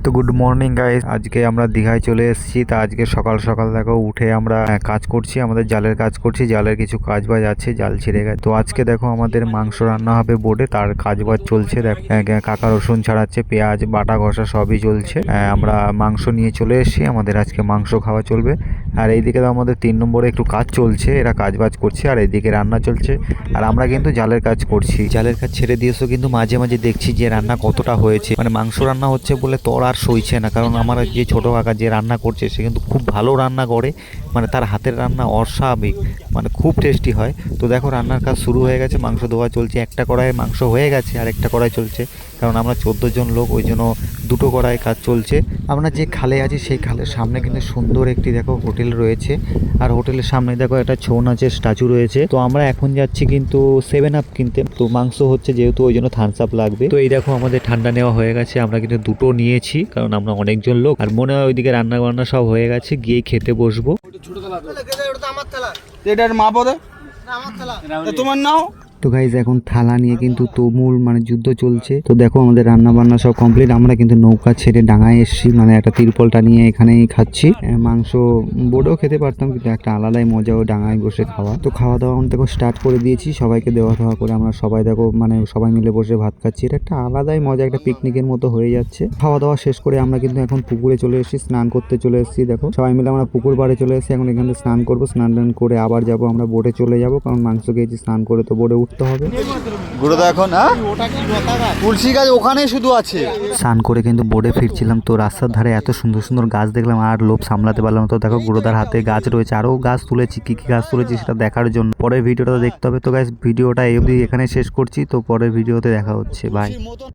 তো good morning guys, আজকে আমরা দীঘায় চলে এসেছি। তা আজকে সকাল সকাল দেখো উঠে আমরা কাজ করছি, আমাদের জালের কাজ করছি। জালের কিছু কাজ বাজ আছে, জাল ছিঁড়ে গেছে। তো আজকে দেখো আমাদের মাংস রান্না হবে বোটে, তার কাজ বাজ চলছে। কাকা রসুন ছাড়াচ্ছে, পেঁয়াজ বাটা ঘষা সবই চলছে। আমরা মাংস নিয়ে চলে এসেছি, আমাদের আজকে মাংস খাওয়া চলবে। আর এইদিকে তো আমাদের 3 নম্বরে একটু কাজ চলছে, এরা কাজ বাজ করছে। আর এইদিকে রান্না চলছে, আর আমরা কিন্তু জালের কাজ করছি। জালের কাজ ছেড়ে দিয়েছো, কিন্তু মাঝে মাঝে দেখছি যে রান্না কতটা হয়েছে। মানে মাংস রান্না হচ্ছে বলে তোর আর সইছে না, কারণ আমার যে ছোট কাকা যে রান্না করছে সে কিন্তু খুব ভালো রান্না করে। মানে তার হাতের রান্না অস্বাভাবিক, মানে খুব টেস্টি হয়। তো দেখো রান্নার কাজ শুরু হয়ে গেছে, মাংস ধোয়া চলছে। একটা কড়াইয়ে মাংস হয়ে গেছে, আর একটা কড়াই চলছে, কারণ আমরা 14 জন লোক, ওই জন্য দুটো কড়াই কাজ চলছে। আমরা যে খালে আছি সেই খালের সামনে কিন্তু সুন্দর একটি দেখো হোটেল রয়েছে, আর হোটেলের সামনে দেখো একটা ছৌ নাচের স্ট্যাচু রয়েছে। তো আমরা এখন যাচ্ছি কিন্তু 7 আপ কিনতে। তো মাংস হচ্ছে যেহেতু, ওই জন্য থামস আপ লাগবে। তো এই দেখো আমাদের ঠান্ডা নেওয়া হয়ে গেছে, আমরা কিন্তু দুটো নিয়েছি, কারণ আমরা অনেকজন লোক। আর মনে হয় ওইদিকে রান্না বান্না সব হয়ে গেছে, গিয়ে খেতে বসবো। এটার মা পদে তোমার নাও। তো গাইজ এখন থালা নিয়ে কিন্তু তুমুল মানে যুদ্ধ চলছে। তো দেখো আমাদের রান্না বান্না সব কমপ্লিট। আমরা কিন্তু নৌকা ছেড়ে ডাঙায় এসেছি, মানে একটা তিরপলটা নিয়ে এখানেই খাচ্ছি। মাংস বোর্ডেও খেতে পারতাম, কিন্তু একটা আলাদাই মজা ও ডাঙায় বসে খাওয়া। তো খাওয়া দাওয়া আমরা দেখো স্টার্ট করে দিয়েছি, সবাইকে দেওয়া দেওয়া করে আমরা সবাই দেখো মানে সবাই মিলে বসে ভাত খাচ্ছি। এটা একটা আলাদাই মজা, একটা পিকনিকের মতো হয়ে যাচ্ছে। খাওয়া দাওয়া শেষ করে আমরা কিন্তু এখন পুকুরে চলে এসেছি, স্নান করতে চলে এসেছি। দেখো সবাই মিলে আমরা পুকুর পাড়ে চলে এসেছি, এখন এখানে স্নান করবো। স্নান টান করে আবার যাবো আমরা বোটে চলে যাবো, কারণ মাংস খেয়েছি, স্নান করে তো বোটে উঠতে হবে। গুরুদা এখন তুলসী গাছ ওখানে শুধু আছে। স্নান করে কিন্তু বোর্ডে ফিরছিলাম, তো রাস্তার ধারে এত সুন্দর সুন্দর গাছ দেখলাম, আর লোভ সামলাতে পারলাম না। তো দেখো গুরুদার হাতে গাছ রয়েছে, আরও গাছ তুলেছি। কি কি গাছ তুলেছি সেটা দেখার জন্য পরের ভিডিওটা দেখতে হবে। তো গাইস ভিডিওটা এই অবধি এখানে শেষ করছি, তো পরের ভিডিওতে দেখা হচ্ছে, বাই।